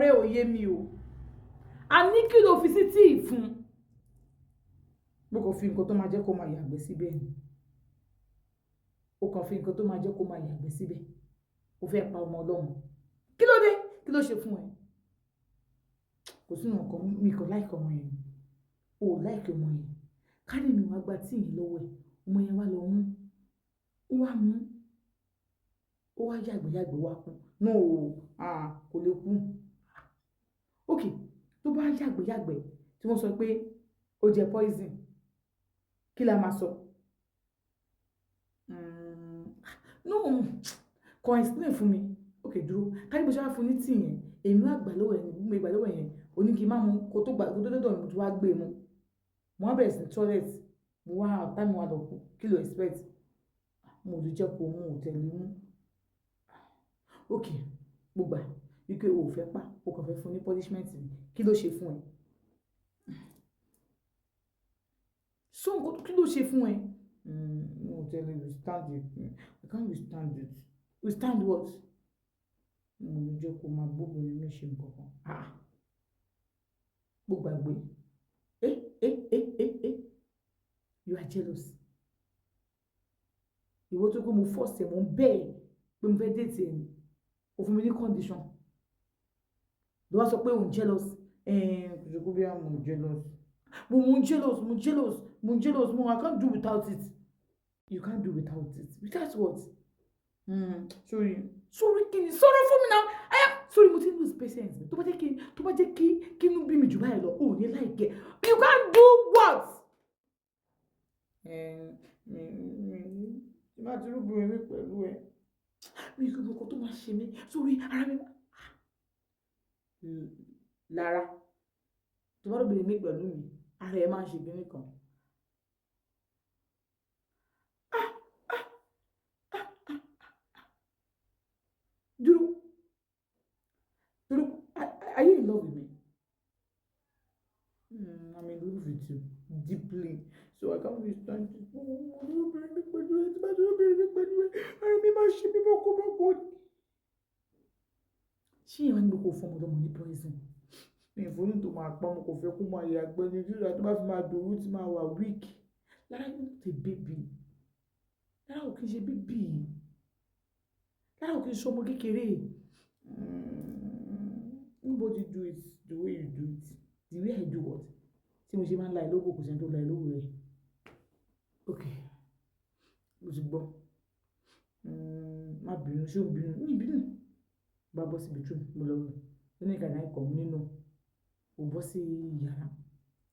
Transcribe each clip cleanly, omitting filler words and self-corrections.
rẹ̀ ò yé mi o a ní kí ló fi sí tíì fún mo kàn fi nǹkan tó máa jẹ́ kó máa yàgbẹ́ síbẹ̀ ni o kàn fi nǹkan tó máa jẹ́ kó máa yàgbẹ́ síbẹ̀ o fẹ́ pa ọmọ ọlọ́run kí ló dé kí ló ṣe fún ẹ kò sínú nǹkan mi kò láìka ọmọ yẹn o ò láìka ọmọ yẹn kárí mi wá gba tíì yẹn lọ́wọ́ ẹ̀ ọmọ yẹn wá lọ mú ó wá yàgbẹ́ wá kú no kò lè kú ok tó bá yàgbẹ́ tí wọ́n sọ pé ó jẹ poison kí la máa sọ no kò explain fún mi ok dúró kárí bó ṣe wá fún ní tíì yẹn èmi wá gbà lọ́wọ́ ẹ̀ mo gbà lọ́wọ́ yẹn oní kí n má mu kó tó dọ́dọ̀ mi tó wá gbé mu mo wá bẹ̀rẹ̀ sí toilet mo wá ọ̀tá mi wá lọ kú kí ló expect mo ò jẹ́ kó mú òtẹ́lẹ̀ mú ok mo gbà wípé o ò fẹ́ pa o kàn fẹ́ fún ní punishment kí ló ṣe fún ẹ so nǹkan kí ló ṣe fún ẹ mo ò tẹ́lẹ̀ we stand it I can't withstand it withstand what mo ò jẹ́ kó máa gbóbìnrin mi ṣe nǹkan kan mo gbàgbé you are jealous ìwọ tó kó mo force ẹ mo ń bẹ́ẹ̀ pé mo fẹ́ date ẹ ni o fún mi ní condition ló wá sọ pé òun jealous kò ṣe kó bí i'm jealous mo jealous I can't do without it you can't do without it without what sorry kí ni sorry fún mi náà sorry mo ti lose patience tó bá jẹ́ kí inú bí mi jù báyìí lọ ò ní láìkẹ́ you can't do what. Má ti rúgbìn mi pẹ̀lú ẹ mi kò mọ̀ kó tó máa ṣe mí sórí ara mi lára tó bá rúgbìn mi pẹ̀lú mi ara ẹ máa ń ṣe kíní kan. Dúró are you in love with me? I'm in love with you deeply so I can't withstand it. Ṣé ìwà nígbà kò fún ọmọdé ọmọ ní poison mi ìfòyín tó máa pa ọmọ kò fẹ́ kó máa yàgbẹ́ ní ìdílé tó bá fi máa dòwú tí máa wà weak lára yóò tẹ bébì lára ò kí n ṣe bébì lára ò kí n ṣe ọmọ kékeré nobody do it the way you do it the way I do what tí mo ṣe máa ń la ìlógún kò sẹ́ni tó la ìlógún rẹ̀ ok mo ti gbọ́ má bínú ṣé o bínú ní ìbínú bá bọ́ síbi tó mo lọ rẹ̀ nínú ìkànnì àìkọ́ mi nínú ò bọ́ sí yàrá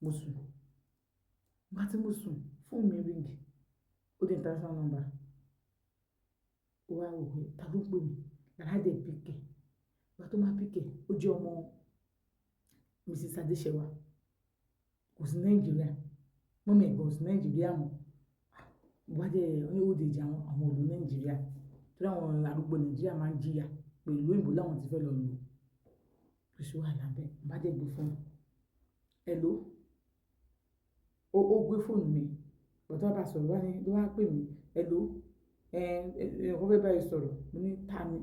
mo sùn bá tí mo sùn fóònù mi ríngì ó dé international number ó wá wò pé ta ló ń pè mí yàrá dẹ̀ pìkẹ̀ ìgbà tó máa pìkẹ̀ ó jẹ́ ọmọ Mrs. Adéṣẹwà kò sí Nàìjíríà mọ́mí ẹ̀gbọ́n kò sí Nàìjíríà mọ́ wájẹ́ oníwòdìjà àwọn òlò Nàìjíríà tó dáwọn arúgbó Nàìjíríà máa ń jìyà pẹ̀lú òyìnbó láwọn ti fẹ́ lọ lò kò sí wàhálà bẹ́ẹ̀ bá jẹ́ gbé fóònù hello ó gbé fóònù mi bọ́tọ́ bá sọ̀rọ̀ wá ní ló wá pè mí hello ẹ̀kọ́ fẹ́ báyìí sọ̀rọ̀ mo ní ta ni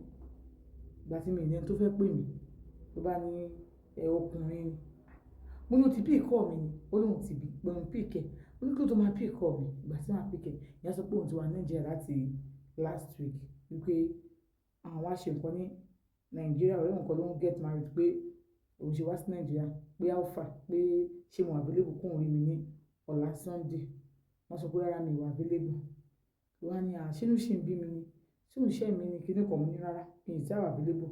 ìgbà tí mi ìyẹn tó fẹ́ pè mí ló bá ní ọkùnrin ni mo ní o ti bí ìkọ́ mi ni ó lóun ti bí pé òun pìkẹ́ ó ní kí ló tó máa bí ìkọ́ mi ìgbà tí wọ́n pìkẹ́ ìyá sọ pé òun ti wà Nàìjíríà láti last week wípé àwọn wá ṣe nǹkan ní Nàìjíríà ọ̀rẹ́ nǹkan ló ń get married pé òun ṣe wá sí Nàìjíríà pé alpha pé ṣé mo available kóun rí mi ní ọ̀la Sunday wọ́n sọ pé rárá mi wà available wọ́n á ní àṣínú ṣì ń bí mi ni tí òun ṣẹ́ mi ní kíní kan mú ní rárá mi ì sáwà available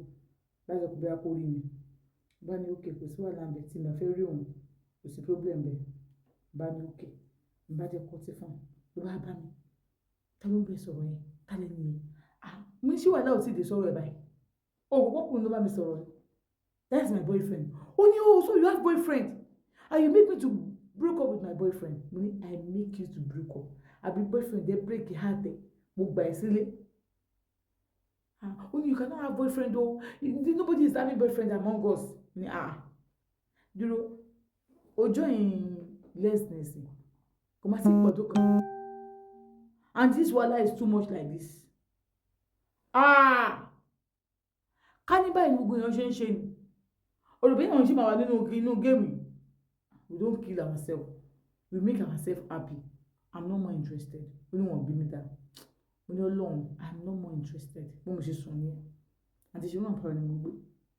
láti ọkọ̀ bẹ́ẹ̀ kó rí mi bá ní òkè kò sí wàhálà bẹ̀ tí mi fẹ́ rí òun kò sí problem bẹ̀ bá ní òkè bá jẹ́ kọ́tí fún un ló bá bá mi ta ló ń bẹ sọ̀rọ̀ yẹn ká lẹ́nu yẹn mo ní ṣé wàhálà ò tí ì dé sọ̀rọ̀ ẹ̀ báyìí òkùnkùn ló bá mi sọ̀rọ̀ yẹn that's my boyfriend oh no so you have boyfriend and you make me to break up with my boyfriend mo ní I make you to break up àbí boyfriend dey break your heart ẹ̀ mo gbà ẹ́ sílé oh you cannot have boyfriend oh nobody is having boyfriend among us ni dúró ọjọ́ yìí lessness kò má sí pọ̀ tó kàn and this wahala is too much like this ká ní báyìí gbogbo èèyàn ṣe ń ṣe ni olùbẹ́yìn àwọn ṣì máa wà nínú géèmù. We don't kill ourselves, we make ourselves happy. I'm not more interested. Ó ní wọn bí mi dá, mo ní Ọlọ́run, I'm not more interested. Bí mo ṣe sùn ní àti ṣe wọn àpárá ni mo gbé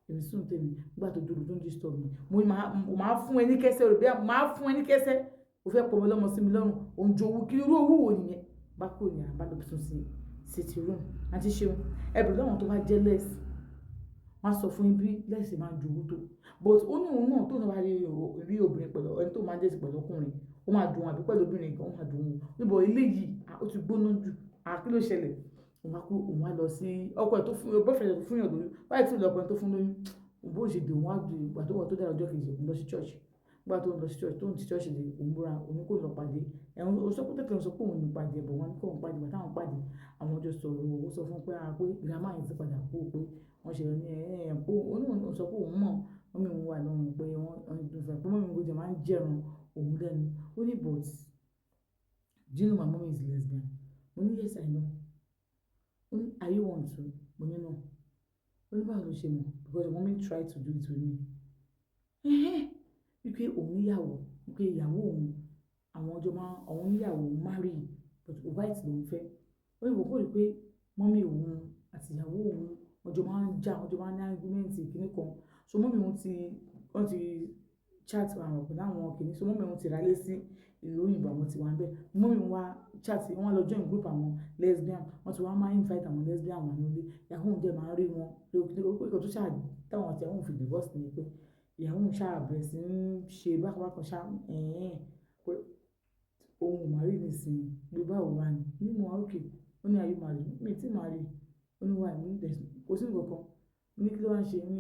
èmi sùn tèmi nígbà tó dúró tó ń disturb mi. Mo máa fún ẹ ní kẹsẹ̀ olùbẹ́yà máa fún ẹ ní kẹsẹ̀ o fẹ́ pọ̀ mọ́ lọ́mọ sí mi lọ́rùn òun jowú kí irú owó wo nìyẹn bá kúrò ní àbálòpọ̀ sùn sí sitting room àti ṣeun ẹbùrú láwọn tó bá jẹ́ lẹ́sì wọ́n á sọ fún yín bí lẹ́sì máa ń jowú tó but ó ní òun náà tó náà bá rí obìnrin pẹ̀lú ẹni tó máa ń jẹ́sì pẹ̀lú ọkùnrin ó máa dùn àbí pẹ̀lú obìnrin kan ó máa dùn ún níbo eléyìí ó ti gbóná jù kí ló ṣẹlẹ̀ òun á lọ sí ọkọ ẹ̀ tó fún bọ́fẹ̀lẹ̀ tó fún yàn lóyún báyìí tí ìlọ́pọ̀ ẹ̀ tó fún lóyún bó ṣe dè wọ́n á dùn ìgbà tó wọ́n tó dára ọjọ́ kejì òun lọ sí church gbà tó ń lọ sí church tó ń ti church lè òun múra òun kò lọ pàdé ẹ̀hún ó sọ pé tẹ̀kẹ́ sọ pé òun ní pàdé ẹ̀bọ̀ wọn kò ń pàdé bàtà àwọn pàdé àwọn ọjọ́ sọ̀rọ̀ ó sọ fún pé girama yẹn ti padà kú pé wọ́n ṣe ní pé òun sọ pé òun mọ̀ wọ́n mi wà lọ́rùn pé wọ́n dùn fẹ́ pé mọ́mí gbọ́dọ̀ máa ń jẹ̀rùn òun lẹ́nu ó ní but do you know my mom is lesbian mo ní yes I know ó ní are you want to mo ní no ó ní báwo ló ṣe mọ̀ because mommy try to do it with me wípé òun níyàwó wípé ìyàwó òun àwọn ọjọ́ máa àwọn níyàwó marry but white ló ń fẹ́ ó ní wọ́n kò rí pé mọ́mí òun àti ìyàwó òun ọjọ́ máa ń jà ọjọ́ máa ń ní argument kìíní kan so mọ́mí òun wọ́n ti chat àwọn ọ̀pọ̀ láwọn kìíní so mọ́mí òun ti rálé sí ìlú òyìnbó àwọn ti wà ń bẹ̀ mọ́mí òun wá chat wọ́n lọ join group àwọn lesbian wọ́n ti wá máa invite àwọn lesbian wà nílé ìyàwó òun dẹ̀ máa rí wọn pé kò tó ṣáà táwọn àti àwọn òun fi divorce ni pé ìyàwó òun ṣáà bẹ̀rẹ̀ sí ń ṣe bákan ṣáà pé òun ò máa rí nísìnyí pé báwo wà ní nínú wa òkè ó ní ayé máa rí mi tí màá rí ó ní wà ní kò sí nǹkan kan ní kí ló wá ń ṣe ní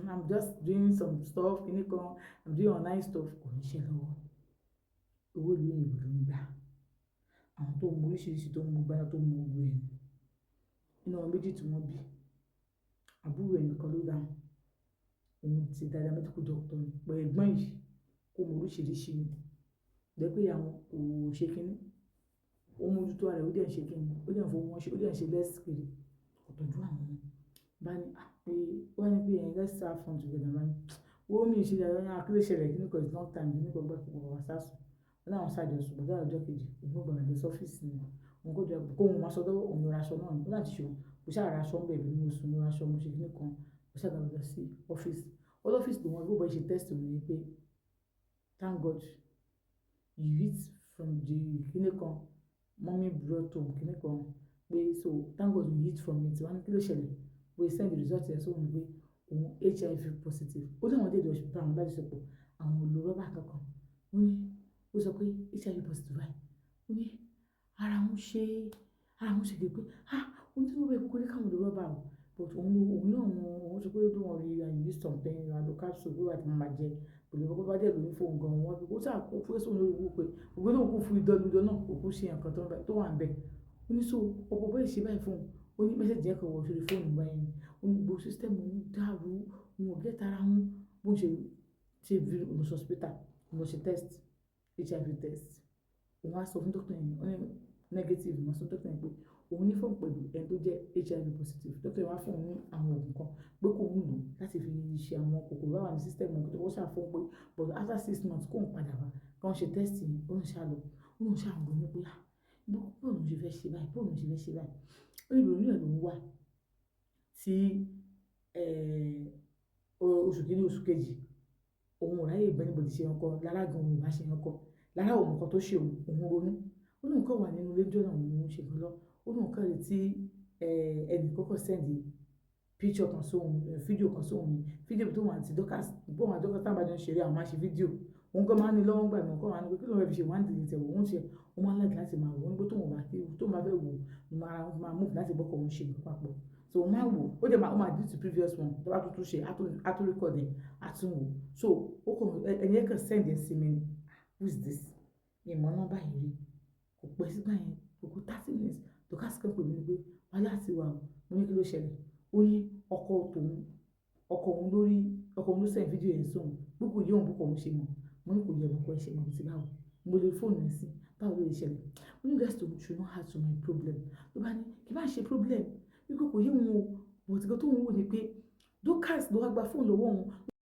I'm just doing some stuff kìíní kan I'm doing online stuff kò ní ṣe lọ́wọ́ owó ìlú òyìnbó ló ń gbà àwọn tó mú oríṣiríṣi tó mú gbára tó mú ogun ẹ̀ nínú àwọn méjì tí wọ́n bí àbúrò ẹ̀ nìkan ló dáhùn òun ti dáadáa medical doctor ni pẹ̀ ẹ̀gbọ́n yìí kó mú oríṣiríṣi ni lẹ́pẹ́ àwọn kò ṣe kínní ó mójútó ara ẹ̀ ó dẹ̀ ń ṣe kínní ó dẹ̀ ń fowó wọn ṣe ó dẹ̀ ń ṣe lẹ́sìkiri kò tọ́jú àwọn bá ní pé wọ́n ní pé let's have fun together man wọ́n mi ṣe dáadáa ní akílẹ̀ ṣẹlẹ̀ kí ní kò long time ní kò gbà kó wà sásùn wọn láwọn ṣàjọsùn bọ̀dá ọjọ́ kejì òun gbọ́dọ̀ lọ sọ́fíìsì ni òun kò jẹ́ kó òun máa sọ lọ́wọ́ òun ra aṣọ náà ní láti ṣe kò ṣáà ra aṣọ ń bẹ̀rẹ̀ ní oṣù mo ra aṣọ mo ṣe kíní kan kò ṣáà gbàgbọ́ sí ọ́fíìsì ọ́fíìsì tó wọn gbogbo ṣe test òun ni pé thank God you eat from the kíní kan mommy brought home kíní kan pé so thank God you eat from it wọn ní kí ló ṣẹlẹ̀ we send the result yẹn sóhun pé òun HIV positive ó dáwọn dé ìdọ̀ṣù bá àwọn lájọṣepọ̀ àwọn olórọ́bà kankan ó ní ó sọ pé HIV positive báyìí ó ní ara wọn ṣe lè pé ó ní tí wọ́n bẹ kókó ní káwọn olórọ́bà o but òun náà òun sọ pé ó dún wọn rí and use something and capsule pé wà tí wọ́n máa jẹ pẹ̀lú ọkọ̀ bá dẹ̀ lóyún fóun gan wọn ó sà kó fún èso lórí owó pé ògbé náà kó fún ìdọ́lùdọ́ náà kò kó ṣe nǹkan tó wà ń bẹ̀ ó ní so ọ̀pọ̀ bẹ́ẹ̀ ṣe báyìí fóun ó ní mẹ́sẹ̀jì ẹ̀kọ́ wọ̀ sórí fóònù báyìí ó ní gbogbo sísítẹ́ẹ̀mù ń dàrú wọn ò gẹ́ta ara wọn bó ṣe bí ọ̀nà hospital ọ̀nà ṣe test HIV test òun á sọ fún dókítà yẹn ó ní negative wọn sọ dókítà yẹn pé òun ní fọ́ọ̀mù pẹ̀lú ẹni tó jẹ́ HIV positive dókítà yẹn wá fún òun ní àwọn oògùn kan pé kò ń lò láti fi ṣe àwọn kòkòrò báwa ní sísítẹ́ẹ̀mù ọ̀gbìn tó wọ́n ṣàfihàn pé but after 6 months kóun padà wá káwọn ṣe test yẹn òun ṣàlọ́ òun ṣàǹgbọ́n ní pé bóun ṣe fẹ́ ṣe báyìí bóun ṣe fẹ́ ṣe báyìí ó ní ìròyìn ẹ̀ ló ń wà tí oṣù kìíní oṣù kejì òun ò ráyè ìbẹ́nibọ̀dì ṣe ọkọ lára gan òun bá ṣe ọkọ lára òun nǹkan tó ṣe òun ronú ó ní nǹkan wà nínú ilé jọ́nà òun ṣe gan lọ ó ní nǹkan rẹ̀ tí ẹnì kọ́kọ́ sẹ́ndì picture kan sóhun fídíò kan sóhun ni fídíò tó wà àti dọ́kàs bóun àti dọ́kàs tábàjọ́ ń ṣeré àwọn máa ṣe fídíò òun kan máa ń ní lọ́wọ́ gbà mí nǹkan wà ní pé kí ló ń fi ṣe wọ́n á dìde tẹ̀ wọ́n ṣe wọ́n máa ń láti láti máa wò ó ní pé tóun bá fẹ́ wò ó máa move láti bọ́kọ̀ òun ṣe nǹkan papọ̀ so wọ́n máa wò ó dẹ̀ máa do the previous one tó bá tuntun ṣe á tún record ẹ̀ á tún wò so ó kàn ẹ̀yẹ́ kan send ẹ̀ sí mi who is this ní ìmọ̀ nọ́mbà yìí rí kò pẹ́ sígbà yẹn kò kó 30 minutes dọ́kàs kan pè mí ní pé wàhálà ti wà mo ní kí ló ṣẹlẹ̀ ó ní ọkọ òun ló send fídíò yẹn sóhun gbogbo yóò bó kọ̀ òun ṣe mọ̀ mo ní kò yẹ ọkọ ẹ̀ ṣe mọ̀ sí báwo mo lè fóònù ẹ̀ sí báwo ló lè ṣẹlẹ̀ mo ní guys to know how to my problem ló bá ní kí bá ṣe problem wípé kò yé wọn o bọ̀tìkọ́ tó ń wò ní pé dọ́kàs ló wá gba fóònù lọ́wọ́ wọn